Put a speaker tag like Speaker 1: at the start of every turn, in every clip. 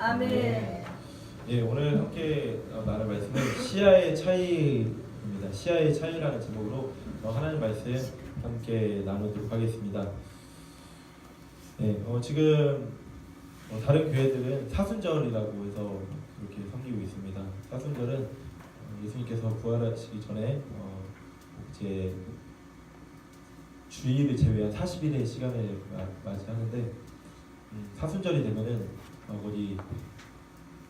Speaker 1: 아멘.
Speaker 2: 예, 오늘 함께 나눌 말씀은 시야의 차이입니다. 시야의 차이라는 제목으로 하나님 말씀 함께 나누도록 하겠습니다. 예, 지금 다른 교회들은 사순절이라고 해서 그렇게 섬기고 있습니다. 사순절은 예수님께서 부활하시기 전에 이제 주일을 제외한 40일의 시간을 맞이하는데 사순절이 되면은 어디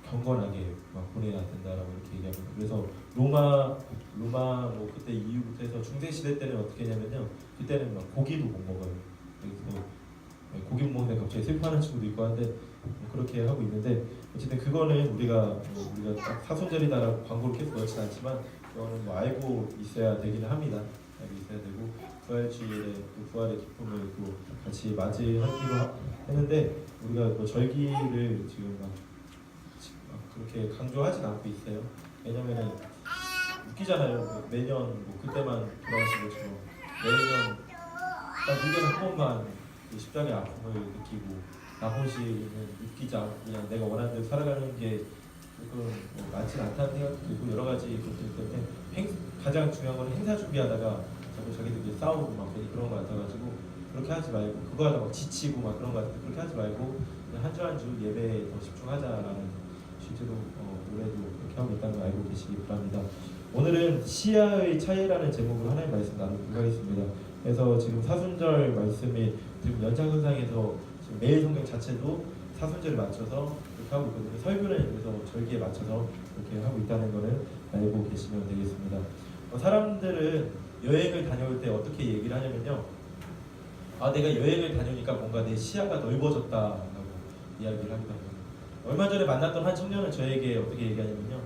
Speaker 2: 경건하게 막 보내야 된다라고 이렇게 얘기합니다. 그래서 로마 뭐 그때 이후부터 해서 중세 시대 때는 어떻게 했냐면요, 그때는 막 고기도 못 먹어요. 그래서 고기 못 먹는데 갑자기 슬퍼하는 친구도 있고 한데 그렇게 하고 있는데, 어쨌든 그거는 우리가 딱 사순절이다라고 광고를 계속 넣진 않지만 그거는 뭐 알고 있어야 되기는 합니다. 알고 있어야 되고 부활주일에 그 부활의 기쁨을 또 같이 맞이하기로 했는데, 우리가 뭐 절기를 지금 막 그렇게 강조하진 않고 있어요. 왜냐면은 웃기잖아요. 매년 뭐 그때만 돌아가신 것처럼 매년 딱 1년에 한 번만 십자가의 아픔을 느끼고 나머지는 웃기지 않고 그냥 내가 원하는 대로 살아가는 게 조금 맞지 않다는 생각도 들고 여러 가지 것들 때문에 가장 중요한 건 행사 준비하다가 자꾸 자기들끼리 싸우고 막 그런 거 같아가지고 그렇게 하지 말고, 그거 하다 막 지치고 막 그런 거 같은데 그렇게 하지 말고 한 주 한 주 예배에 더 집중하자라는 실제로 올해도 그렇게 하고 있다는 걸 알고 계시기 바랍니다. 오늘은 시야의 차이라는 제목으로 하나님 말씀 나누도록 하겠습니다. 그래서 지금 사순절 말씀이 지금 연장선상에서 지금 매일 성경 자체도 사순절에 맞춰서 그렇게 하고 있거든요. 설교는 그래서 절기에 맞춰서 그렇게 하고 있다는 것을 알고 계시면 되겠습니다. 사람들은 여행을 다녀올 때 어떻게 얘기를 하냐면요, 내가 여행을 다녀오니까 뭔가 내 시야가 넓어졌다라고 이야기를 하기도 합니다. 얼마 전에 만났던 한 청년은 저에게 어떻게 얘기하냐면요,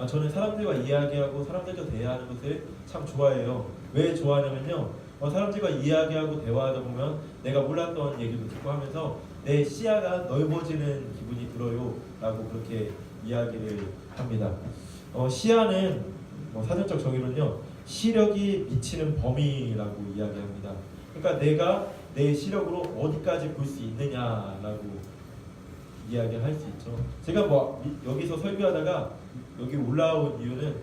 Speaker 2: 저는 사람들과 이야기하고 사람들과 대화하는 것을 참 좋아해요. 왜 좋아하냐면요, 사람들과 이야기하고 대화하다 보면 내가 몰랐던 얘기도 듣고 하면서 내 시야가 넓어지는 기분이 들어요 라고 그렇게 이야기를 합니다. 시야는 사전적 정의로는요, 시력이 미치는 범위라고 이야기합니다. 그러니까 내가 내 시력으로 어디까지 볼 수 있느냐라고 이야기할 수 있죠. 제가 여기서 설교하다가 여기 올라온 이유는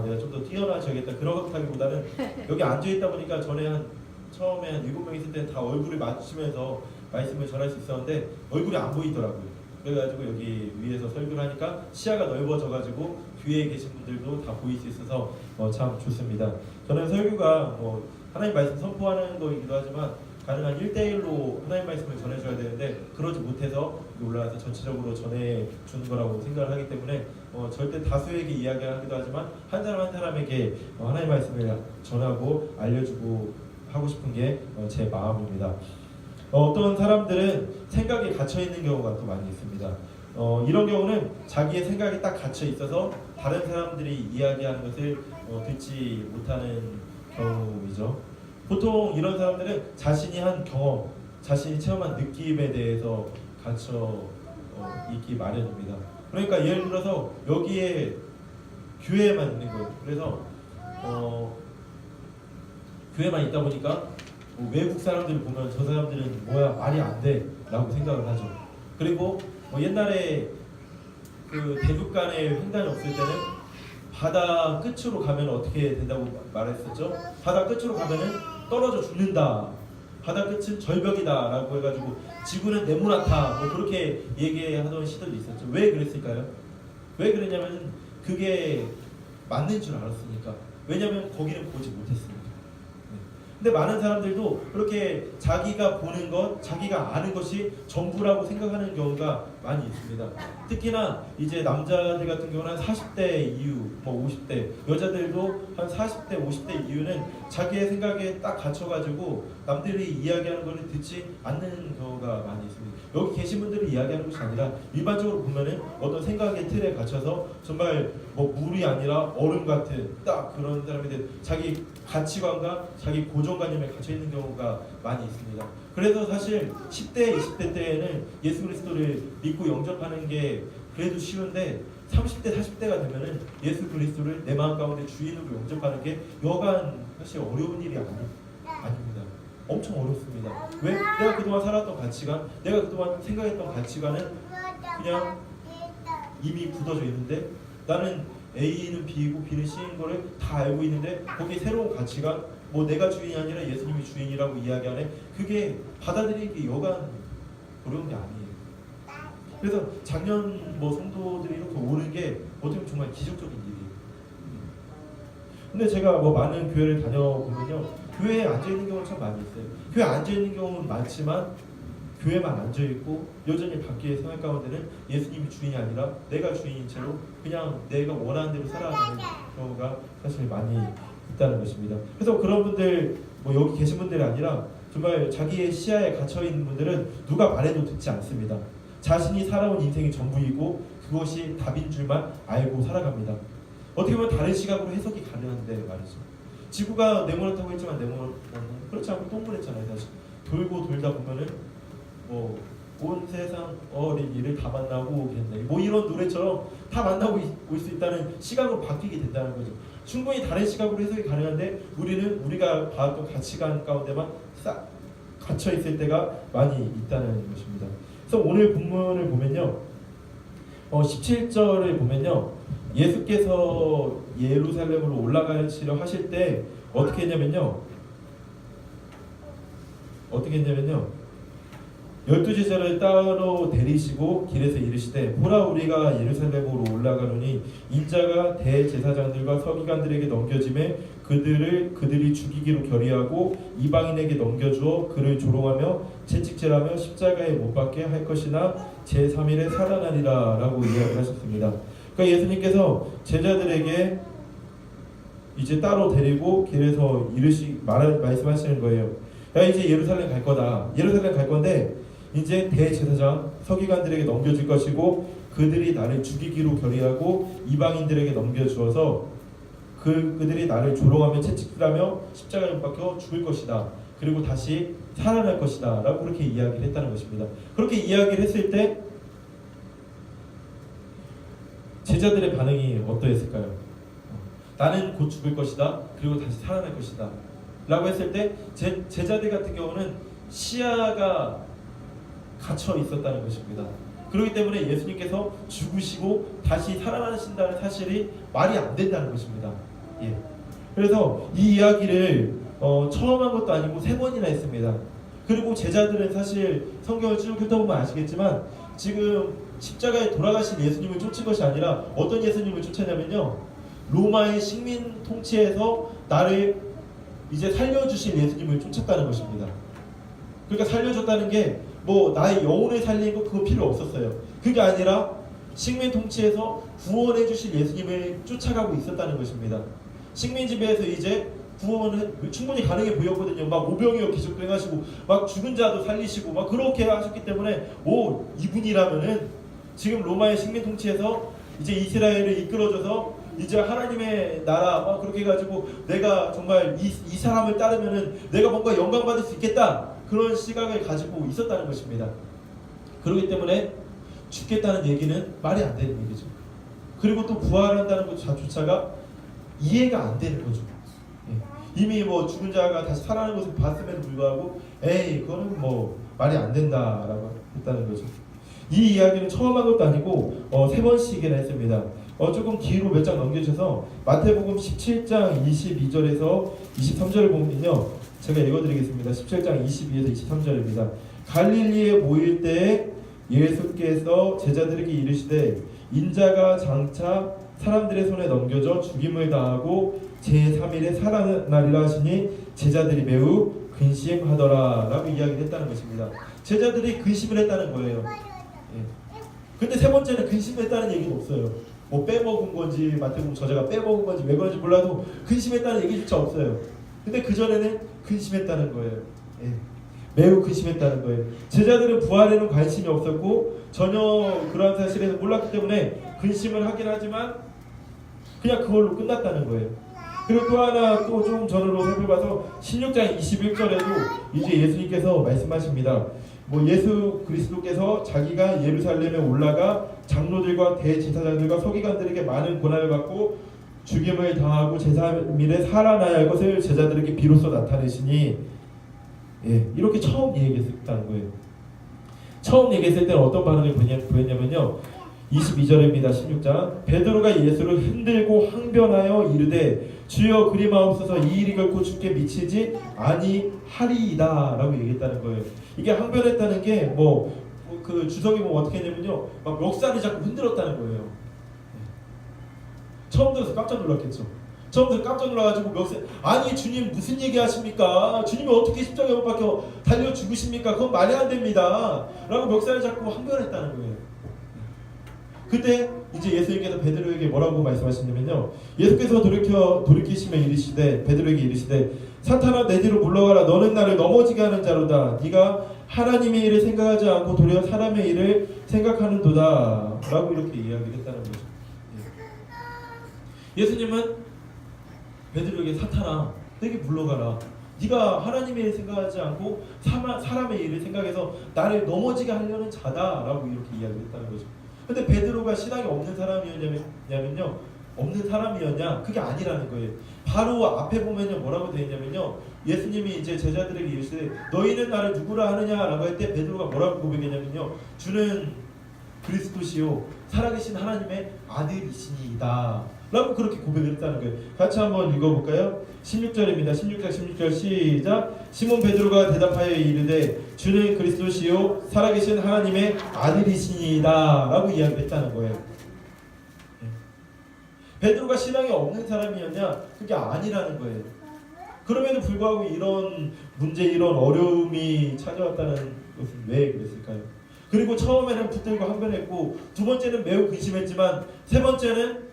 Speaker 2: 내가 좀 더 뛰어나져야겠다 그렇다기보다는 여기 앉아 있다 보니까 전에 처음에 한 7명 있을 때 다 얼굴을 맞추면서 말씀을 전할 수 있었는데 얼굴이 안 보이더라고요. 그래가지고 여기 위에서 설교를 하니까 시야가 넓어져가지고 뒤에 계신 분들도 다 보일 수 있어서 참 좋습니다. 저는 설교가 하나님 말씀 선포하는 거이기도 하지만 가능한 1대1로 하나님 말씀을 전해줘야 되는데 그러지 못해서 올라와서 전체적으로 전해주는 거라고 생각을 하기 때문에 절대 다수에게 이야기하기도 하지만 한 사람 한 사람에게 하나님 말씀을 전하고 알려주고 하고 싶은 게 제 마음입니다. 어떤 사람들은 생각에 갇혀있는 경우가 또 많이 있습니다. 이런 경우는 자기의 생각이 딱 갇혀 있어서 다른 사람들이 이야기하는 것을 듣지 못하는 경우이죠. 보통 이런 사람들은 자신이 한 경험, 자신이 체험한 느낌에 대해서 갇혀 있기 마련입니다. 그러니까 예를 들어서 여기에 교회에만 있는 거예요. 그래서 교회만 있다 보니까 외국 사람들을 보면 저 사람들은 뭐야 말이 안 돼 라고 생각을 하죠. 그리고 옛날에 그 대륙 간의 횡단이 없을 때는 바다 끝으로 가면 어떻게 된다고 말했었죠? 바다 끝으로 가면은 떨어져 죽는다. 바다 끝은 절벽이다 라고 해가지고 지구는 네모나다 그렇게 얘기하던 시절도 있었죠. 왜 그랬을까요? 왜 그랬냐면 그게 맞는 줄 알았으니까. 왜냐면 거기는 보지 못했으니까. 근데 많은 사람들도 그렇게 자기가 보는 것, 자기가 아는 것이 전부라고 생각하는 경우가 많이 있습니다. 특히나 이제 남자들 같은 경우는 한 40대 이후, 50대, 여자들도 한 40대, 50대 이후는 자기의 생각에 딱 갇혀가지고 남들이 이야기하는 것을 듣지 않는 경우가 많이 있습니다. 여기 계신 분들이 이야기하는 것이 아니라 일반적으로 보면은 어떤 생각의 틀에 갇혀서 정말 물이 아니라 얼음 같은 딱 그런 사람들, 자기 가치관과 자기 고정관념에 갇혀있는 경우가 많이 있습니다. 그래서 사실 10대, 20대 때에는 예수 그리스도를 믿고 영접하는 게 그래도 쉬운데 30대, 40대가 되면은 예수 그리스도를 내 마음 가운데 주인으로 영접하는 게 여간 사실 어려운 일이 아닙니다. 엄청 어렵습니다. 왜? 내가 그동안 살았던 가치관, 내가 그동안 생각했던 가치관은 그냥 이미 굳어져 있는데 나는 A는 B이고 B는 C인 거를 다 알고 있는데 거기에 새로운 가치가 뭐 내가 주인이 아니라 예수님이 주인이라고 이야기하네. 그게 받아들이기 여간 어려운 게 아니에요. 그래서 작년 뭐 성도들이 이렇게 오는 게 어떻게 보면 정말 기적적인 일이에요. 근데 제가 뭐 많은 교회를 다녀보면요, 교회에 앉아 있는 경우는 참 많이 있어요. 교회에 앉아 있는 경우는 많지만 교회만 앉아 있고 여전히 밖에 생활 가운데는 예수님이 주인이 아니라 내가 주인인 채로 그냥 내가 원하는 대로 살아가는 경우가 사실 많이 있다는 것입니다. 그래서 그런 분들 뭐 여기 계신 분들이 아니라 정말 자기의 시야에 갇혀 있는 분들은 누가 말해도 듣지 않습니다. 자신이 살아온 인생이 전부이고 그것이 답인 줄만 알고 살아갑니다. 어떻게 보면 다른 시각으로 해석이 가능한데 말이죠. 지구가 네모나다고 했지만 네모나는 그렇지 않고 동그랗잖아요. 사실 돌고 돌다 보면은 뭐 온 세상 어린이를 다 만나고 오겠네, 뭐 이런 노래처럼 다 만나고 올 수 있다는 시각으로 바뀌게 된다는 거죠. 충분히 다른 시각으로 해석이 가능한데 우리는 우리가 봐왔던 가치관 가운데만 싹 갇혀 있을 때가 많이 있다는 것입니다. 그래서 오늘 본문을 보면요, 17절을 보면요, 예수께서 예루살렘으로 올라가시려 하실 때 어떻게 했냐면요, 12제자를 따로 데리시고 길에서 이르시되 보라, 우리가 예루살렘으로 올라가노니 인자가 대제사장들과 서기관들에게 넘겨짐에 그들이 죽이기로 결의하고 이방인에게 넘겨주어 그를 조롱하며 채찍질하며 십자가에 못 박게 할 것이나 제3일에 살아나리라 라고 이야기를 하셨습니다. 그러니까 예수님께서 제자들에게 이제 따로 데리고 길에서 말씀하시는 거예요. 야, 이제 예루살렘 갈 거다. 예루살렘 갈 건데 이제 대제사장 서기관들에게 넘겨줄 것이고 그들이 나를 죽이기로 결의하고 이방인들에게 넘겨주어서 그들이 나를 조롱하며 채찍질하며 십자가에 못 박혀 죽을 것이다. 그리고 다시 살아날 것이다 라고 그렇게 이야기를 했다는 것입니다. 그렇게 이야기를 했을 때 제자들의 반응이 어떠했을까요? 나는 곧 죽을 것이다. 그리고 다시 살아날 것이다 라고 했을 때 제자들 같은 경우는 시야가 갇혀 있었다는 것입니다. 그렇기 때문에 예수님께서 죽으시고 다시 살아나신다는 사실이 말이 안 된다는 것입니다. 예. 그래서 이 이야기를 처음 한 것도 아니고 3번이나 했습니다. 그리고 제자들은 사실 성경을 쭉 훑어보면 아시겠지만 지금 십자가에 돌아가신 예수님을 쫓은 것이 아니라 어떤 예수님을 쫓았냐면요, 로마의 식민 통치에서 나를 이제 살려주실 예수님을 쫓았다는 것입니다. 그러니까 살려줬다는 게 뭐 나의 영혼을 살리는 거 그거 필요 없었어요. 그게 아니라 식민 통치에서 구원해 주실 예수님을 쫓아가고 있었다는 것입니다. 식민 지배에서 이제 구원은 충분히 가능해 보였거든요. 막 오병이어 기적도 행하시고 막 죽은 자도 살리시고 막 그렇게 하셨기 때문에 오, 이분이라면은 지금 로마의 식민 통치에서 이제 이스라엘을 이끌어줘서 이제 하나님의 나라 그렇게 해가지고 내가 정말 이 사람을 따르면은 내가 뭔가 영광 받을 수 있겠다, 그런 시각을 가지고 있었다는 것입니다. 그렇기 때문에 죽겠다는 얘기는 말이 안 되는 얘기죠. 그리고 또 부활한다는 것 자체가 이해가 안 되는 거죠. 예. 이미 뭐 죽은 자가 다시 살아나는 것을 봤음에도 불구하고 에이 그거는 뭐 말이 안 된다라고 했다는 거죠. 이 이야기는 처음 한 것도 아니고 3번씩이나 했습니다. 조금 뒤로 몇 장 넘겨주셔서 마태복음 17장 22절에서 23절을 보면요, 제가 읽어드리겠습니다. 17장 22에서 23절입니다. 갈릴리에 모일 때에 예수께서 제자들에게 이르시되 인자가 장차 사람들의 손에 넘겨져 죽임을 당하고 제3일에 살아나리라 하시니 제자들이 매우 근심하더라 라고 이야기를 했다는 것입니다. 제자들이 근심을 했다는 거예요. 예. 근데 3번째는 근심했다는 얘기는 없어요. 뭐 빼먹은 건지 마태복음 저자가 빼먹은 건지 왜 그런지 몰라도 근심했다는 얘기조차 없어요. 근데 그 전에는 근심했다는 거예요. 예. 매우 근심했다는 거예요. 제자들은 부활에는 관심이 없었고 전혀 그러한 사실에서 몰랐기 때문에 근심을 하긴 하지만 그냥 그걸로 끝났다는 거예요. 그리고 또 하나 또 좀 전으로 살펴봐서 16장 21절에도 이제 예수님께서 말씀하십니다. 뭐 예수 그리스도께서 자기가 예루살렘에 올라가 장로들과 대제사장들과 서기관들에게 많은 고난을 받고 죽임을 당하고 제3일에 살아나야 할 것을 제자들에게 비로소 나타내시니, 예, 이렇게 처음 얘기했다는 거예요. 처음 얘기했을 때는 어떤 반응을 보였냐면요, 22절입니다. 16장. 베드로가 예수를 흔들고 항변하여 이르되 주여 그리마옵소서, 이 일이 결코 주께 미치지 아니하리이다 라고 얘기했다는 거예요. 이게 항변했다는 게 그 주석이 어떻게 했냐면요, 막 멱살이 자꾸 흔들었다는 거예요. 처음 들어서 깜짝 놀랐겠죠. 처음 들어서 깜짝 놀라가지고 멱살, 아니 주님 무슨 얘기 하십니까? 주님이 어떻게 십자가에 못 박혀 달려 죽으십니까? 그건 말이 안 됩니다 라고 멱살을 잡고 항변했다는 거예요. 그때 이제 예수님께서 베드로에게 뭐라고 말씀하시냐면요, 예수께서 돌이키시며 이르시되, 베드로에게 이르시되, 사탄아 내 뒤로 물러가라. 너는 나를 넘어지게 하는 자로다. 네가 하나님의 일을 생각하지 않고 도리어 사람의 일을 생각하는도다 라고 이렇게 이야기를 했다는 거죠. 예수님은 베드로에게 사탄아 내게 물러가라. 네가 하나님의 일을 생각하지 않고 사람의 일을 생각해서 나를 넘어지게 하려는 자다라고 이렇게 이야기를 했다는 거죠. 근데 베드로가 신앙이 없는 사람이었냐면요, 없는 사람이었냐? 그게 아니라는 거예요. 바로 앞에 보면요 뭐라고 되어 있냐면요, 예수님이 이제 제자들에게 이르시되 너희는 나를 누구라 하느냐라고 할 때 베드로가 뭐라고 고백했냐면요, 주는 그리스도시요 살아계신 하나님의 아들이시니이다 라고 그렇게 고백을 했다는 거예요. 같이 한번 읽어볼까요? 16절입니다. 16절 시작. 시몬 베드로가 대답하여 이르되 주는 그리스도시요 살아계신 하나님의 아들이시니이다 라고 이야기했다는 거예요. 베드로가 신앙이 없는 사람이었냐? 그게 아니라는 거예요. 그럼에도 불구하고 이런 문제, 이런 어려움이 찾아왔다는 것은 왜 그랬을까요? 그리고 처음에는 붙들고 항변했고, 두 번째는 매우 근심했지만, 세 번째는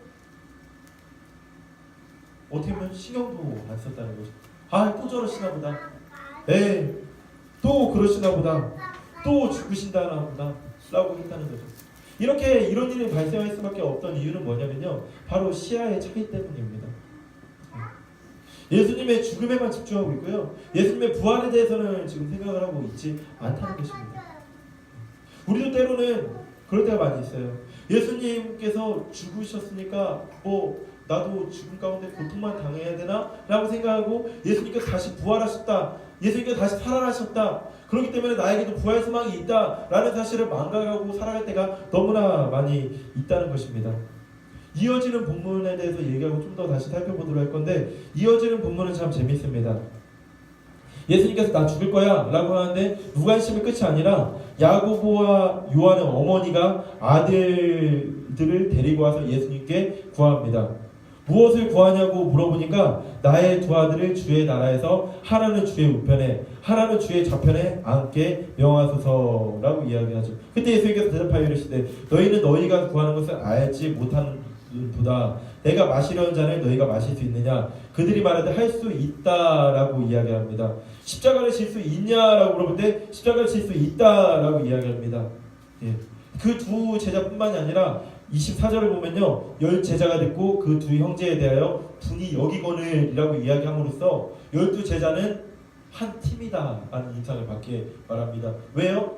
Speaker 2: 어떻게 보면 신경도 안 썼다는 거죠. 아, 또 저러시나 보다. 또 그러시나 보다. 또 죽으신다나 보다 라고 했다는 거죠. 이렇게 이런 일이 발생할 수밖에 없던 이유는 뭐냐면요, 바로 시야의 차이 때문입니다. 예수님의 죽음에만 집중하고 있고요, 예수님의 부활에 대해서는 지금 생각을 하고 있지 않다는 것입니다. 우리도 때로는 그럴 때가 많이 있어요. 예수님께서 죽으셨으니까 나도 죽음 가운데 고통만 당해야 되나? 라고 생각하고, 예수님께서 다시 부활하셨다, 예수님께서 다시 살아나셨다, 그렇기 때문에 나에게도 부활 소망이 있다 라는 사실을 망각하고 살아갈 때가 너무나 많이 있다는 것입니다. 이어지는 본문에 대해서 얘기하고 좀 더 다시 살펴보도록 할 건데, 이어지는 본문은 참 재밌습니다. 예수님께서 나 죽일 거야 라고 하는데 무관심이 끝이 아니라 야고보와 요한의 어머니가 아들들을 데리고 와서 예수님께 구합니다. 무엇을 구하냐고 물어보니까 나의 두 아들을 주의 나라에서 하나는 주의 우편에 하나는 주의 좌편에 앉게 명하소서라고 이야기하죠. 그때 예수님께서 대답하여 이르시되 너희는 너희가 구하는 것을 알지 못하는도다. 내가 마시려는 잔을 너희가 마실 수 있느냐? 그들이 말하되 할 수 있다라고 이야기합니다. 십자가를 질 수 있냐라고 물어볼 때 십자가를 질 수 있다라고 이야기합니다. 그 두 제자뿐만이 아니라 24절을 보면요, 10제자가 됐고 그 두 형제에 대하여 분이 여기거늘이라고 이야기함으로써 12제자는 한 팀이다 라는 인상을 받게 말합니다. 왜요?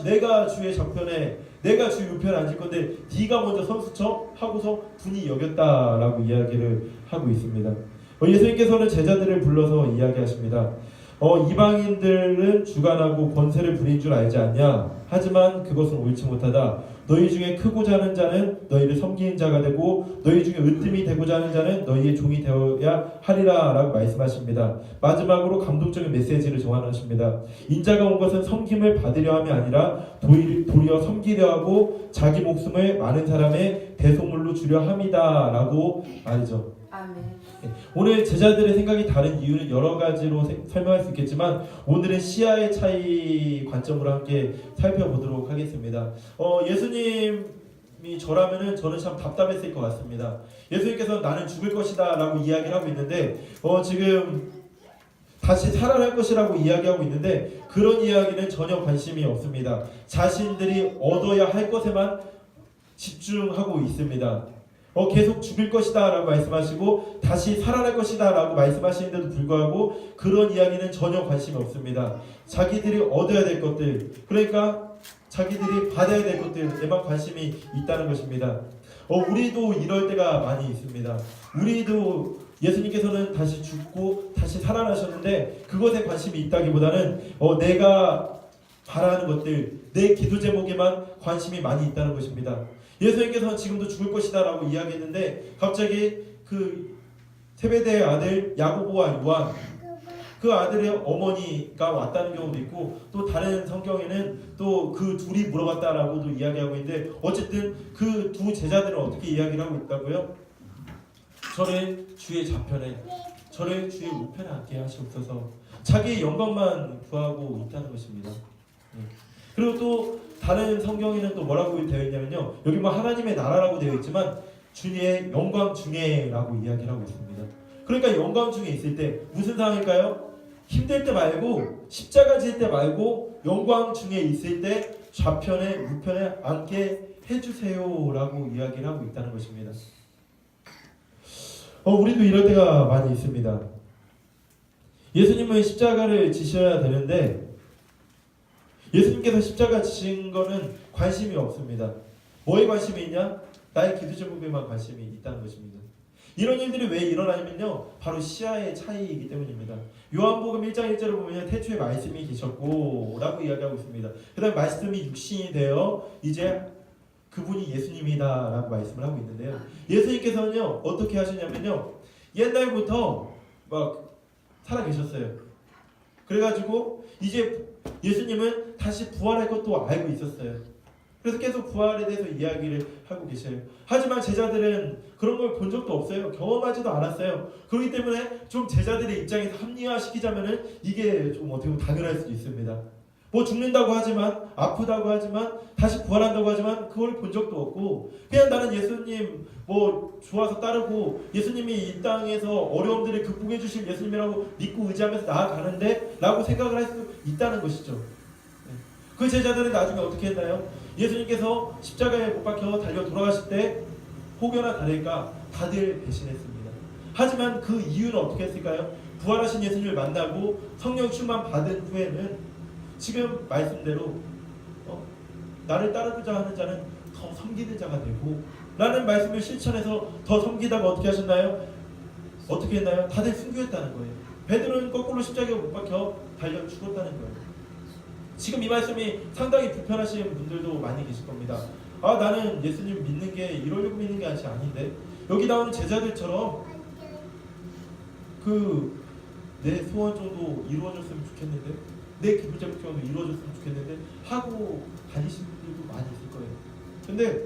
Speaker 2: 내가 주의 좌편에 내가 주의 우편에 앉을 건데 네가 먼저 선수쳐 하고서 분이 여겼다라고 이야기를 하고 있습니다. 예수님께서는 제자들을 불러서 이야기하십니다. 이방인들은 주관하고 권세를 부린 줄 알지 않냐? 하지만 그것은 옳지 못하다. 너희 중에 크고자 하는 자는 너희를 섬기는 자가 되고 너희 중에 으뜸이 되고자 하는 자는 너희의 종이 되어야 하리라 라고 말씀하십니다. 마지막으로 감동적인 메시지를 전하십니다. 인자가 온 것은 섬김을 받으려 함이 아니라 도리어 섬기려 하고 자기 목숨을 많은 사람의 대속물로 주려 함이다 라고 말이죠.
Speaker 1: 아멘.
Speaker 2: 오늘 제자들의 생각이 다른 이유는 여러 가지로 설명할 수 있겠지만 오늘은 시야의 차이 관점으로 함께 살펴보도록 하겠습니다. 예수님이 저라면은 저는 참 답답했을 것 같습니다. 예수님께서 나는 죽을 것이다 라고 이야기를 하고 있는데 지금 다시 살아날 것이라고 이야기하고 있는데 그런 이야기는 전혀 관심이 없습니다. 자신들이 얻어야 할 것에만 집중하고 있습니다. 계속 죽일 것이다 라고 말씀하시고 다시 살아날 것이다 라고 말씀하시는데도 불구하고 그런 이야기는 전혀 관심이 없습니다. 자기들이 얻어야 될 것들, 그러니까 자기들이 받아야 될 것들에만 관심이 있다는 것입니다. 우리도 이럴 때가 많이 있습니다. 우리도 예수님께서는 다시 죽고 다시 살아나셨는데 그것에 관심이 있다기보다는 내가 바라는 것들, 내 기도 제목에만 관심이 많이 있다는 것입니다. 예수님께서는 지금도 죽을 것이다 라고 이야기했는데 갑자기 그 세베대의 아들 야고보와 요한, 그 아들의 어머니가 왔다는 경우도 있고, 또 다른 성경에는 또 그 둘이 물어봤다라고도 이야기하고 있는데, 어쨌든 그 두 제자들은 어떻게 이야기를 하고 있다고요? 저를 주의 좌편에, 저를 주의 우편에 앉게 하시옵소서. 자기의 영광만 구하고 있다는 것입니다. 그리고 또 다른 성경에는 또 뭐라고 되어 있냐면요, 여기 뭐 하나님의 나라라고 되어 있지만 주의 영광 중에라고 이야기를 하고 있습니다. 그러니까 영광 중에 있을 때 무슨 상황일까요? 힘들 때 말고, 십자가 질 때 말고, 영광 중에 있을 때 좌편에 우편에 앉게 해주세요 라고 이야기를 하고 있다는 것입니다. 우리도 이럴 때가 많이 있습니다. 예수님은 십자가를 지셔야 되는데 예수님께서 십자가 지신 거는 관심이 없습니다. 뭐에 관심이 있냐? 나의 기도 제목에만 관심이 있다는 것입니다. 이런 일들이 왜 일어나냐면요, 바로 시야의 차이이기 때문입니다. 요한복음 1장 1절을 보면 태초에 말씀이 계셨고 라고 이야기하고 있습니다. 그 다음에 말씀이 육신이 되어 이제 그분이 예수님이다 라고 말씀을 하고 있는데요, 예수님께서는요 어떻게 하셨냐면요, 옛날부터 막 살아계셨어요. 그래가지고 이제 예수님은 다시 부활할 것도 알고 있었어요. 그래서 계속 부활에 대해서 이야기를 하고 계셔요. 하지만 제자들은 그런 걸 본 적도 없어요. 경험하지도 않았어요. 그렇기 때문에 좀 제자들의 입장에서 합리화시키자면은 이게 좀 어떻게 보면 당연할 수도 있습니다. 뭐 죽는다고 하지만, 아프다고 하지만, 다시 부활한다고 하지만 그걸 본 적도 없고, 그냥 나는 예수님 뭐 좋아서 따르고 예수님이 이 땅에서 어려움들을 극복해 주실 예수님이라고 믿고 의지하면서 나아가는데 라고 생각을 할 수 있다는 것이죠. 그 제자들은 나중에 어떻게 했나요? 예수님께서 십자가에 못 박혀 달려 돌아가실 때 혹여나 다를까 다들 배신했습니다. 하지만 그 이유는 어떻게 했을까요? 부활하신 예수님을 만나고 성령 충만 받은 후에는 지금 말씀대로 나를 따르고자 하는 자는 더 섬기는 자가 되고 라는 말씀을 실천해서 더 섬기다가 어떻게 하셨나요? 어떻게 했나요? 다들 순교했다는 거예요. 베드로는 거꾸로 십자가에 못 박혀 달려 죽었다는 거예요. 지금 이 말씀이 상당히 불편하신 분들도 많이 계실 겁니다. 나는 예수님 믿는 게 이러려고 믿는 게 아닌데, 여기 나오는 제자들처럼 내 소원 정도 이루어졌으면 좋겠는데, 내 기도 제목 정도 이루어졌으면 좋겠는데 하고 다니시는 분들도 많이 있을 거예요. 근데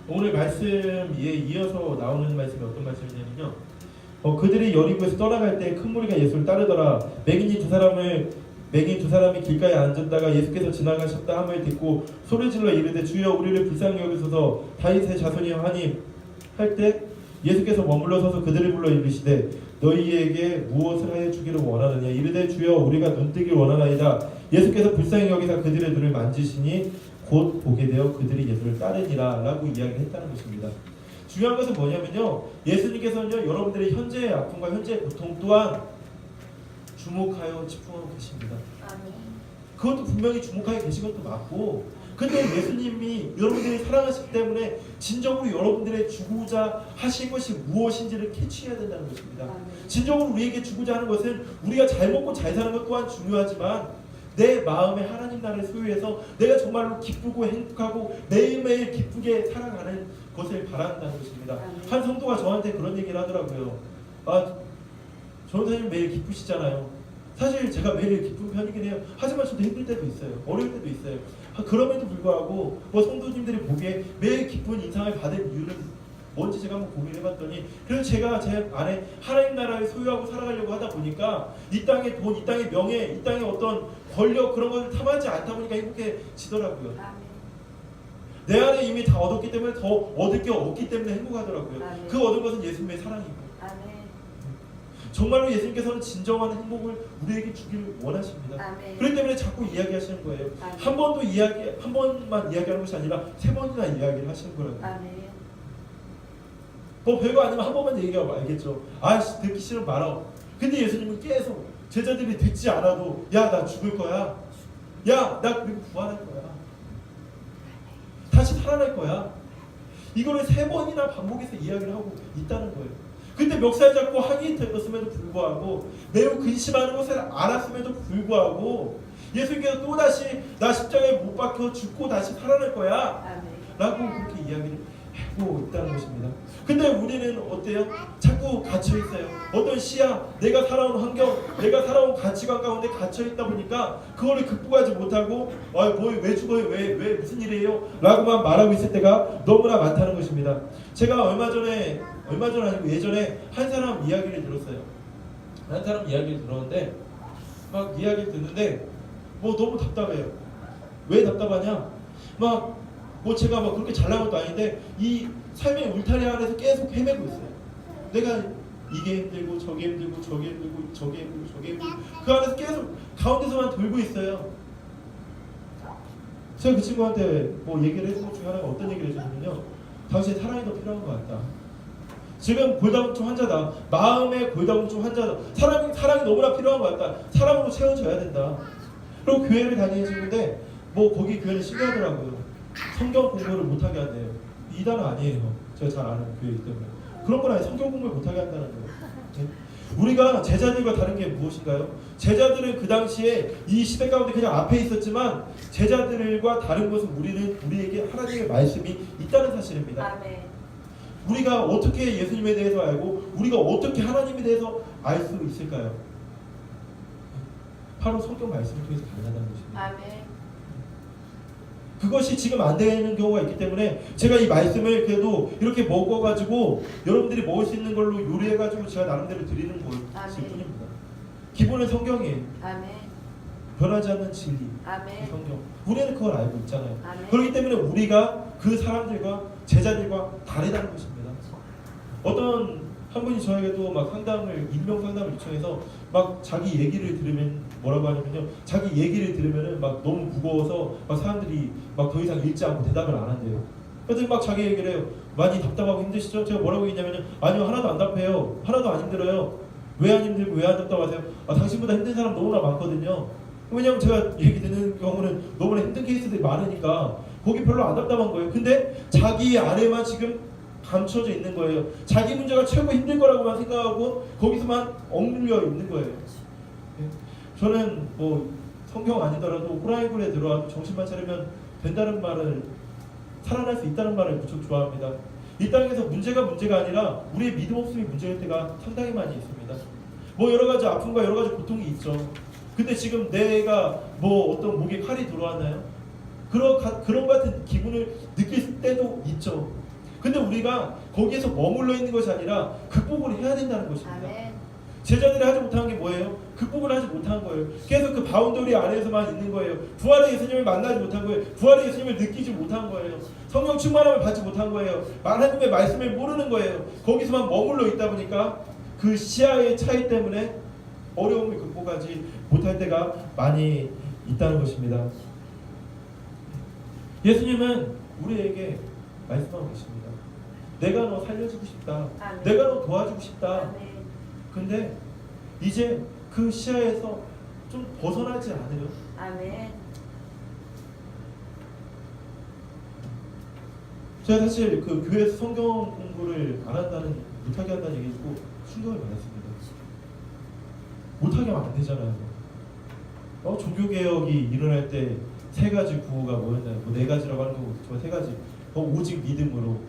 Speaker 2: 오늘 말씀에 이어서 나오는 말씀이 어떤 말씀이냐면요, 그들이 여리고에서 떠나갈 때 큰 무리가 예수를 따르더라. 맹인 두 사람이 길가에 앉았다가 예수께서 지나가셨다 함을 듣고 소리질러 이르되 주여 우리를 불쌍히 여기소서 다윗의 자손이 하니 할 때 예수께서 머물러 서서 그들을 불러 이르시되 너희에게 무엇을 하여 주기를 원하느냐 이르되 주여 우리가 눈뜨기를 원하나이다. 예수께서 불쌍히 여기사 그들의 눈을 만지시니 곧 보게 되어 그들이 예수를 따르니라 라고 이야기했다는 것입니다. 중요한 것은 뭐냐면요, 예수님께서는요 여러분들의 현재의 아픔과 현재의 고통 또한 주목하여 집중하고 계십니다. 그것도 분명히 주목하여 계신 것도 맞고, 근데 예수님이 여러분들이 사랑하시기 때문에 진정으로 여러분들의 주고자 하신 것이 무엇인지를 캐치해야 된다는 것입니다. 진정으로 우리에게 주고자 하는 것은 우리가 잘 먹고 잘 사는 것 또한 중요하지만 내 마음에 하나님 나라를 소유해서 내가 정말로 기쁘고 행복하고 매일매일 기쁘게 살아가는 것을 바란다는 것입니다. 한 성도가 저한테 그런 얘기를 하더라고요. 전도사님 매일 기쁘시잖아요. 사실 제가 매일 기쁜 편이긴 해요. 하지만 저도 힘들 때도 있어요. 어려울 때도 있어요. 그럼에도 불구하고 성도님들이 보기에 매일 기쁜 인상을 받을 이유는 뭔지 제가 한번 고민을 해봤더니, 그래서 제가 제 안에 하나님 나라를 소유하고 살아가려고 하다 보니까 이 땅의 돈, 이 땅의 명예, 이 땅의 어떤 권력 그런 것을 탐하지 않다 보니까 행복해지더라고요. 내 안에 이미 다 얻었기 때문에 더 얻을 게 없기 때문에 행복하더라고요. 그 얻은 것은 예수님의 사랑이고, 정말로 예수님께서는 진정한 행복을 우리에게 주기를 원하십니다. 그렇기 때문에 자꾸 이야기하시는 거예요. 한 번만 이야기하는 것이 아니라 3번이나 이야기를 하시는 거라고요. 별거 아니면 한 번만 얘기하고 알겠죠. 듣기 싫으면 말아. 근데 예수님은 계속 제자들이 듣지 않아도 야, 나 죽을 거야. 야, 나 그리고 부활할 거야. 다시 살아날 거야. 이거를 3번이나 반복해서 이야기를 하고 있다는 거예요. 근데 멱살 잡고 항의했음에도 불구하고 매우 근심하는 것을 알았음에도 불구하고 예수님께서 또다시 나 십자가에 못 박혀 죽고 다시 살아날 거야 라고 그렇게 이야기를 하고 있다는 것입니다. 근데 우리는 어때요? 자꾸 갇혀있어요. 어떤 시야, 내가 살아온 환경, 내가 살아온 가치관 가운데 갇혀있다 보니까 그거를 극복하지 못하고 왜 죽어요? 왜 무슨 일이에요? 라고만 말하고 있을 때가 너무나 많다는 것입니다. 제가 얼마 전 아니고 예전에 한 사람 이야기를 들었어요. 한 사람 이야기를 들었는데 막 이야기를 듣는데 뭐 너무 답답해요. 왜 답답하냐? 뭐 제가 막 그렇게 잘난 것도 아닌데 이 삶의 울타리 안에서 계속 헤매고 있어요. 내가 이게 힘들고 저게 힘들고 저게 힘들고 저게 힘들고 저게 힘들고 그 안에서 계속 가운데서만 돌고 있어요. 제가 그 친구한테 뭐 얘기를 해준 것 중에 하나가 어떤 얘기를 해줬냐면요, 당신의 사랑이 더 필요한 것 같다. 지금 골다공증 환자다. 마음의 골다공증 환자다. 사랑이 너무나 필요한 것 같다. 사랑으로 채워져야 된다. 그리고 교회를 다니시는데 뭐 거기 교회는 신기하더라고요. 성경 공부를 못하게 한대요. 이 단어 아니에요. 제가 잘 아는 교회이기 때문에. 그런 건 아니에요. 성경 공부를 못하게 한다는 거예요. 네? 우리가 제자들과 다른 게 무엇인가요? 제자들은 그 당시에 이 시대 가운데 그냥 앞에 있었지만 제자들과 다른 것은 우리에게 하나님의 말씀이 있다는 사실입니다.
Speaker 1: 아멘.
Speaker 2: 우리가 어떻게 예수님에 대해서 알고 우리가 어떻게 하나님에 대해서 알 수 있을까요? 바로 성경 말씀을 통해서 가능하다는 것입니다.
Speaker 1: 아멘.
Speaker 2: 그것이 지금 안 되는 경우가 있기 때문에 제가 이 말씀을 그래도 이렇게 먹어가지고 여러분들이 먹을 수 있는 걸로 요리해가지고 제가 나름대로 드리는 것일 뿐입니다. 기본은 성경이에요.
Speaker 1: 아멘.
Speaker 2: 변하지 않는 진리,
Speaker 1: 아멘.
Speaker 2: 성경. 우리는 그걸 알고 있잖아요.
Speaker 1: 아멘.
Speaker 2: 그렇기 때문에 우리가 그 사람들과 제자들과 다르다는 것입니다. 어떤 한 분이 저에게도 막 임명 상담을 요청해서 막 자기 얘기를 들으면 뭐라고 하냐면요, 자기 얘기를 들으면은 막 너무 무거워서 막 사람들이 막 더 이상 읽지 않고 대답을 안 한대요. 그래서 막 자기 얘기를 해요. 많이 답답하고 힘드시죠? 제가 뭐라고 했냐면요, 아니요, 하나도 안 답해요. 하나도 안 힘들어요. 왜 안 힘들고 왜 안 답답하세요? 당신보다 힘든 사람 너무나 많거든요. 왜냐면 제가 얘기 듣는 경우는 너무나 힘든 케이스들이 많으니까 거기 별로 안 답답한 거예요. 근데 자기 안에만 지금 감춰져 있는 거예요. 자기 문제가 최고 힘들 거라고만 생각하고 거기서만 억눌려 있는 거예요. 저는 뭐 성경 아니더라도 호라이굴에 들어와도 정신만 차리면 된다는 말을, 살아날 수 있다는 말을 무척 좋아합니다. 이 땅에서 문제가 아니라 우리의 믿음 없음이 문제일 때가 상당히 많이 있습니다. 뭐 여러 가지 아픔과 여러 가지 고통이 있죠. 근데 지금 내가 뭐 어떤 목에 칼이 들어왔나요? 그런 같은 기분을 느낄 때도 있죠. 근데 우리가 거기에서 머물러 있는 것이 아니라 극복을 해야 된다는 것입니다.
Speaker 1: 아멘.
Speaker 2: 제자들이 하지 못한 게 뭐예요? 극복을 하지 못한 거예요. 계속 그 바운더리 안에서만 있는 거예요. 부활의 예수님을 만나지 못한 거예요. 부활의 예수님을 느끼지 못한 거예요. 성령 충만함을 받지 못한 거예요. 하나님의 말씀을 모르는 거예요. 거기서만 머물러 있다 보니까 그 시야의 차이 때문에 어려움을 극복하지 못할 때가 많이 있다는 것입니다. 예수님은 우리에게 말씀하고 계십니다. 내가 너 살려주고 싶다.
Speaker 1: 아멘.
Speaker 2: 내가 너 도와주고 싶다.
Speaker 1: 아멘.
Speaker 2: 근데 이제 그 시야에서 좀 벗어나지 않으려.
Speaker 1: 아멘.
Speaker 2: 제가 사실 그 교회에서 성경 공부를 못하게 한다는 얘기 듣고 충격을 받았습니다. 못하게 하면 안 되잖아요. 종교개혁이 일어날 때 세 가지 구호가 뭐였나요? 뭐 네 가지라고 하는 거고 저 세 가지. 오직 믿음으로,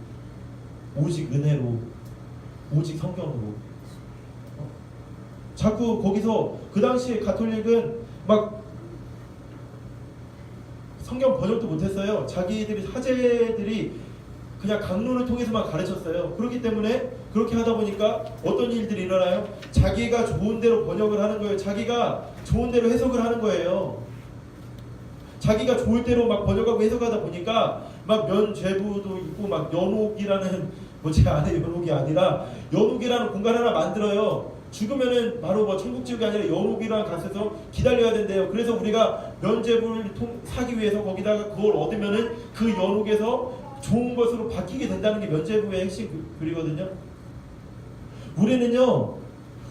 Speaker 2: 오직 은혜로, 오직 성경으로. 자꾸 거기서 그 당시에 가톨릭은 막 성경 번역도 못했어요. 자기들이 사제들이 그냥 강론을 통해서만 가르쳤어요. 그렇기 때문에 그렇게 하다 보니까 어떤 일들이 일어나요? 자기가 좋은 대로 번역을 하는 거예요. 자기가 좋은 대로 해석을 하는 거예요. 자기가 좋을 대로 막 번역하고 해석하다 보니까 막 면죄부도 있고 막 연옥이라는, 뭐 제 안에 연옥이 아니라 연옥이라는 공간 하나 만들어요. 죽으면은 바로 뭐 천국 지옥이 아니라 연옥이라는 곳에서 기다려야 된대요. 그래서 우리가 면죄부를 사기 위해서 거기다가 그걸 얻으면은 그 연옥에서 좋은 것으로 바뀌게 된다는 게 면죄부의 핵심 글이거든요. 우리는요,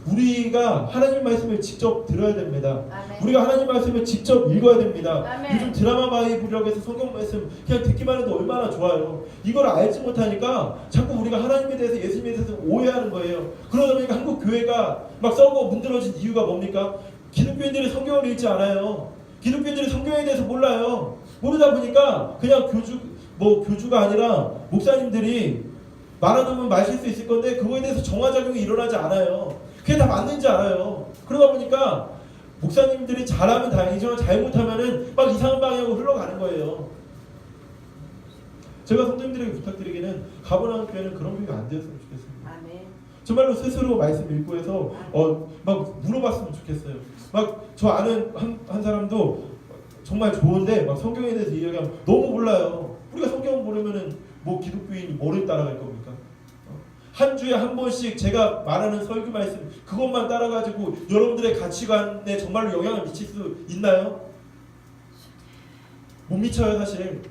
Speaker 2: 우리가 하나님 말씀을 직접 들어야 됩니다.
Speaker 1: 아멘.
Speaker 2: 우리가 하나님 말씀을 직접 읽어야 됩니다.
Speaker 1: 아멘.
Speaker 2: 요즘 드라마 바이블이라고 해서 성경 말씀 그냥 듣기만 해도 얼마나 좋아요. 이걸 알지 못하니까 자꾸 우리가 하나님에 대해서, 예수님에 대해서 오해하는 거예요. 그러다 보니까 한국 교회가 막 썩어 문드러진 이유가 뭡니까? 기독교인들이 성경을 읽지 않아요. 기독교인들이 성경에 대해서 몰라요. 모르다 보니까 그냥 교주가 아니라 목사님들이 말아놓으면 마실 수 있을 건데 그거에 대해서 정화작용이 일어나지 않아요. 그게 다 맞는지 알아요. 그러다 보니까 목사님들이 잘하면 다행이지만 잘못하면은 막 이상한 방향으로 흘러가는 거예요. 제가 성도님들에게 부탁드리기는 가버나움 교회는 그런 교회가 안 되었으면 좋겠습니다.
Speaker 1: 아멘.
Speaker 2: 정말로 스스로 말씀 읽고 해서 막 물어봤으면 좋겠어요. 막 저 아는 한 사람도 정말 좋은데 막 성경에 대해서 이야기하면 너무 몰라요. 우리가 성경 모르면은 뭐 기독교인이 뭐를 따라갈 겁니까? 한 주에 한 번씩 제가 말하는 설교 말씀 그것만 따라가지고 여러분들의 가치관에 정말로 영향을 미칠 수 있나요? 못 미쳐요 사실.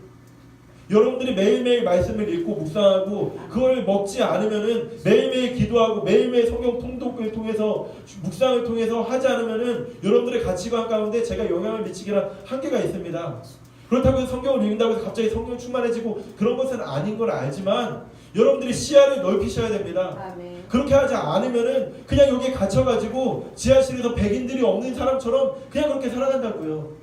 Speaker 2: 여러분들이 매일매일 말씀을 읽고 묵상하고 그걸 먹지 않으면은 매일매일 기도하고 매일매일 성경 통독을 통해서 묵상을 통해서 하지 않으면은 여러분들의 가치관 가운데 제가 영향을 미치기란 한계가 있습니다. 그렇다고 해서 성경을 읽는다고 해서 갑자기 성경 충만해지고 그런 것은 아닌 걸 알지만 여러분들이 시야를 넓히셔야 됩니다.
Speaker 1: 아멘.
Speaker 2: 그렇게 하지 않으면은 그냥 여기에 갇혀가지고 지하실에서 백인들이 없는 사람처럼 그냥 그렇게 살아간다고요.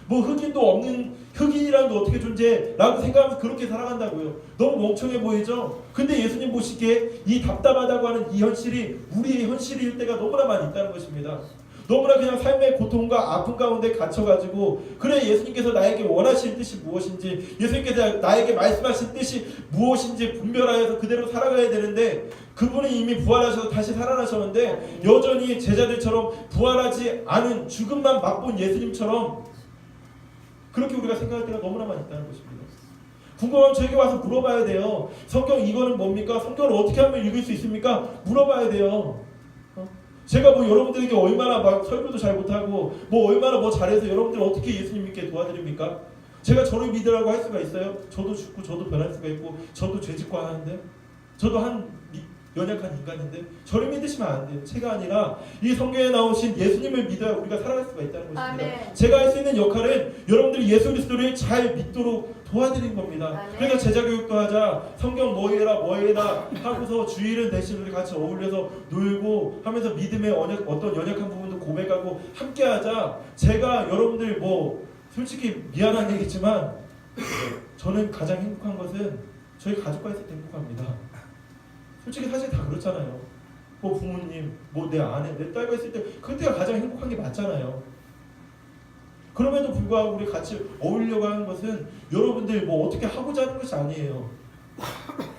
Speaker 2: 뭐 흑인도 없는 흑인이라는 어떻게 존재라고 생각하면서 그렇게 살아간다고요. 너무 멍청해 보이죠? 근데 예수님 보시기에 이 답답하다고 하는 이 현실이 우리의 현실일 때가 너무나 많이 있다는 것입니다. 너무나 그냥 삶의 고통과 아픔 가운데 갇혀가지고 그래 예수님께서 나에게 원하시는 뜻이 무엇인지 예수님께서 나에게 말씀하신 뜻이 무엇인지 분별하여서 그대로 살아가야 되는데 그분이 이미 부활하셔서 다시 살아나셨는데 여전히 제자들처럼 부활하지 않은 죽음만 맛본 예수님처럼 그렇게 우리가 생각할 때가 너무나 많이 있다는 것입니다. 궁금하면 저에게 와서 물어봐야 돼요. 성경 이거는 뭡니까? 성경을 어떻게 하면 읽을 수 있습니까? 물어봐야 돼요. 제가 뭐 여러분들에게 얼마나 막 설교도 잘 못하고 뭐 얼마나 뭐 잘해서 여러분들 어떻게 예수님 믿게 도와드립니까? 제가 저를 믿으라고 할 수가 있어요? 저도 죽고 저도 변할 수가 있고 저도 죄짓고 하는데 저도 연약한 인간인데 저를 믿으시면 안 돼요. 제가 아니라 이 성경에 나오신 예수님을 믿어야 우리가 살아갈 수가 있다는 것입니다.
Speaker 1: 아멘.
Speaker 2: 제가 할 수 있는 역할은 여러분들이 예수 그리스도를 잘 믿도록 도와드리는 겁니다.
Speaker 1: 아멘.
Speaker 2: 그러니까 제자교육도 하자, 성경 뭐 해라 하고서 주일은 대신 우리 같이 어울려서 놀고 하면서 믿음의 어떤 연약한 부분도 고백하고 함께하자. 제가 여러분들 뭐 솔직히 미안한 얘기지만 저는 가장 행복한 것은 저희 가족과 있을 때 행복합니다. 솔직히 사실 다 그렇잖아요. 뭐 부모님, 뭐 내 아내, 내 딸과 있을 때 그때가 가장 행복한 게 맞잖아요. 그럼에도 불구하고 우리 같이 어울려고 하는 것은 여러분들 뭐 어떻게 하고자 하는 것이 아니에요.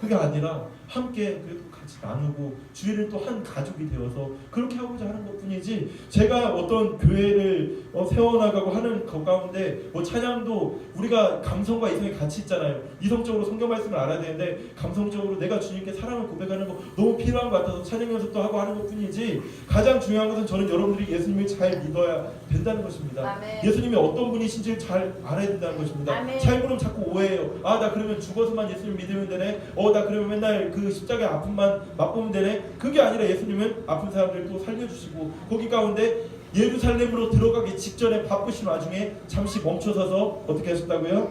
Speaker 2: 그게 아니라 함께 그래도 같이 나누고 주일을 또 한 가족이 되어서 그렇게 하고자 하는 것뿐이지 제가 어떤 교회를 세워나가고 하는 것 가운데 뭐 찬양도 우리가 감성과 이성이 같이 있잖아요. 이성적으로 성경 말씀을 알아야 되는데 감성적으로 내가 주님께 사랑을 고백하는 거 너무 필요한 것 같아서 찬양 연습도 하고 하는 것뿐이지 가장 중요한 것은 저는 여러분들이 예수님을 잘 믿어야 된다는 것입니다.
Speaker 1: 아멘.
Speaker 2: 예수님이 어떤 분이신지 잘 알아야 된다는 것입니다.
Speaker 1: 아멘.
Speaker 2: 잘 모르면 자꾸 오해해요. 아, 나 그러면 죽어서만 예수님 믿으면 되네. 나 그러면 맨날 그 십자가의 아픔만 맛보면 되네. 그게 아니라 예수님은 아픈 사람들도 살려주시고 거기 가운데 예루살렘으로 들어가기 직전에 바쁘신 와중에 잠시 멈춰서서 어떻게 하셨다고요?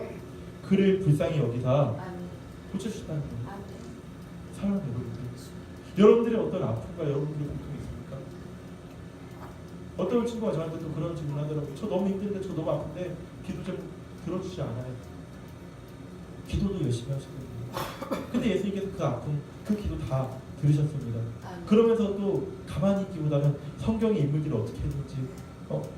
Speaker 2: 그를 불쌍히 여기사 고쳐주셨다는 거예요. 사랑하는 여러분들의 어떤 아픔과 여러분들의 고통이 있습니까? 어떤 친구가 저한테 또 그런 질문 하더라고요. 저 너무 힘든데 저 너무 아픈데 기도 좀 들어주지 않아요. 기도도 열심히 하시거든요. 근데 예수님께서 그 아픔, 그 기도 다 들으셨습니다. 그러면서 또 가만히 있기보다는 성경의 인물들이 어떻게 했는지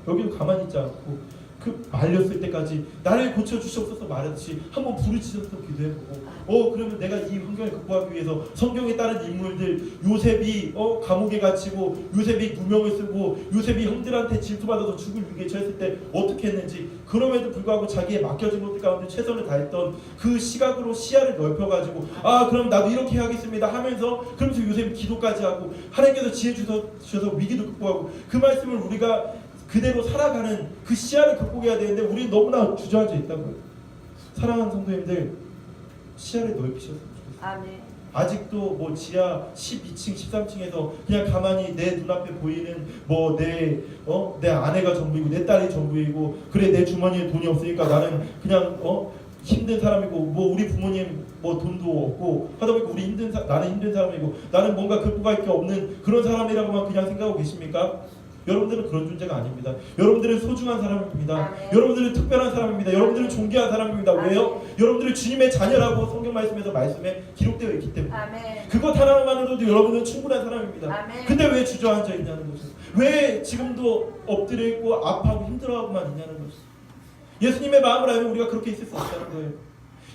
Speaker 2: 여기도 가만히 있지 않고 그 말렸을 때까지 나를 고쳐주시옵소서 말했듯이 한번 부르짖어서 기도해보고 그러면 내가 이 환경을 극복하기 위해서 성경에 따른 인물들 요셉이 감옥에 갇히고 요셉이 누명을 쓰고 요셉이 형들한테 질투받아서 죽을 위기에 처했을 때 어떻게 했는지 그럼에도 불구하고 자기의 맡겨진 것들 가운데 최선을 다했던 그 시각으로 시야를 넓혀가지고 그럼 나도 이렇게 해야겠습니다 하면서 그러면서 요셉이 기도까지 하고 하나님께서 지혜 주셔서 위기도 극복하고 그 말씀을 우리가 그대로 살아가는 그 시야를 극복해야 되는데 우리는 너무나 주저앉아 있다고요. 사랑하는 성도님들 시야를 넓히셨으면 좋겠어요.
Speaker 1: 아멘.
Speaker 2: 아직도 뭐 지하 12층, 13층에서 그냥 가만히 내 눈앞에 보이는 뭐 내 아내가 전부이고 내 딸이 전부이고 그래 내 주머니에 돈이 없으니까 나는 그냥 힘든 사람이고 뭐 우리 부모님 뭐 돈도 없고 하다 보니까 나는 힘든 사람이고 나는 뭔가 극복할 게 없는 그런 사람이라고만 그냥 생각하고 계십니까? 여러분들은 그런 존재가 아닙니다. 여러분들은 소중한 사람입니다.
Speaker 1: 아멘.
Speaker 2: 여러분들은 특별한 사람입니다. 여러분들은 존귀한 사람입니다.
Speaker 1: 아멘.
Speaker 2: 왜요? 여러분들은 주님의 자녀라고 성경 말씀에서 말씀에 기록되어 있기 때문에.
Speaker 1: 아멘.
Speaker 2: 그것 하나만으로도 여러분은 충분한 사람입니다.
Speaker 1: 아멘.
Speaker 2: 근데 왜 주저앉아 있냐는 거죠. 왜 지금도 엎드려 있고 아파하고 힘들어하고만 있냐는 거죠. 예수님의 마음을 알면 우리가 그렇게 있을 수 없다는 거예요.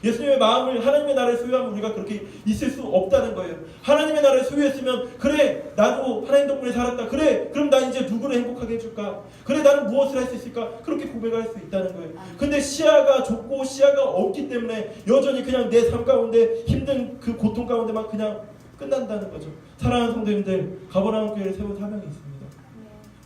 Speaker 2: 예수님의 마음을, 하나님의 나라를 소유하면 우리가 그렇게 있을 수 없다는 거예요. 하나님의 나라를 소유했으면 그래 나도 하나님 덕분에 살았다. 그래 그럼 나 이제 누구를 행복하게 해줄까? 그래 나는 무엇을 할 수 있을까? 그렇게 고백할 수 있다는 거예요. 근데 시야가 좁고 시야가 없기 때문에 여전히 그냥 내 삶 가운데 힘든 그 고통 가운데만 그냥 끝난다는 거죠. 사랑하는 성도님들, 가버나움 교회를 세운 사명이 있습니다.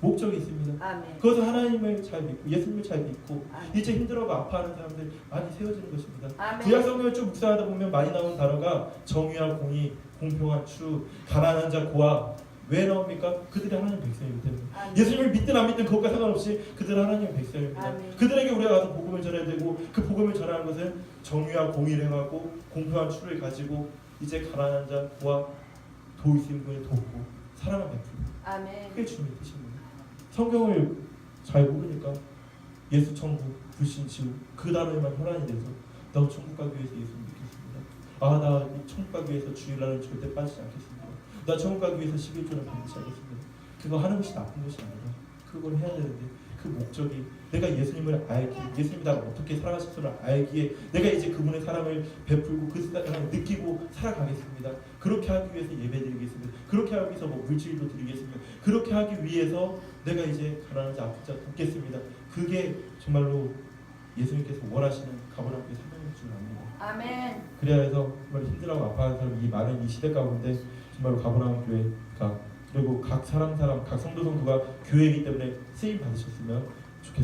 Speaker 2: 목적이 있습니다.
Speaker 1: 아멘.
Speaker 2: 그것은 하나님을 잘 믿고 예수님을 잘 믿고
Speaker 1: 아멘.
Speaker 2: 이제 힘들어가 아파하는 사람들 많이 세워지는 것입니다.
Speaker 1: 아멘.
Speaker 2: 구약 성경을 쭉 묵상하다 보면 많이 나오는 단어가 정의와 공의, 공평한 추, 가난한 자, 고아. 왜 나옵니까? 그들이 하나님 백성이기 때문에.
Speaker 1: 아멘.
Speaker 2: 예수님을 믿든 안 믿든 그것과 상관없이 그들은 하나님의 백성입니다.
Speaker 1: 아멘.
Speaker 2: 그들에게 우리가 가서 복음을 전해야 되고 그 복음을 전하는 것은 정의와 공의를 행하고 공평한 추를 가지고 이제 가난한 자, 고아, 도우신 분을 돕고 사랑을 베풀고.
Speaker 1: 아멘.
Speaker 2: 그게 주님의 뜻입니다. 성경을 잘 모르니까 예수 천국, 불신 지옥 그 단어에만 혼란이 돼서 나 천국 가기 위해서 예수 믿겠습니다. 나 천국 가기 위해서 주일날은 절대 빠지지 않겠습니다. 나 천국 가기 위해서 11조는 반드시 하겠습니다. 그거 하는 것이 나쁜 것이 아니라 그걸 해야 되는데 그 목적이 내가 예수님을 알기, 예수님이 나를 어떻게 살아가셨음을 알기에 내가 이제 그분의 사랑을 베풀고 그 사랑을 느끼고 살아가겠습니다. 그렇게 하기 위해서 예배드리겠습니다. 그렇게 하기 위해서 물질도 드리겠습니다. 그렇게 하기 위해서 내가 이제 가난한 자, 아픈 자 돕겠습니다. 그게 정말로 예수님께서 원하시는 가버나움의 사명일 줄 압니다.
Speaker 1: 아멘.
Speaker 2: 그래야 해서 정말 힘들어하고 아파하는 사람이 많은 이 시대 가운데 정말로 가버나움 교회가 그리고 각 사람 각 성도 성도가 교회이기 때문에 쓰임 받으셨으면 좋겠습니다.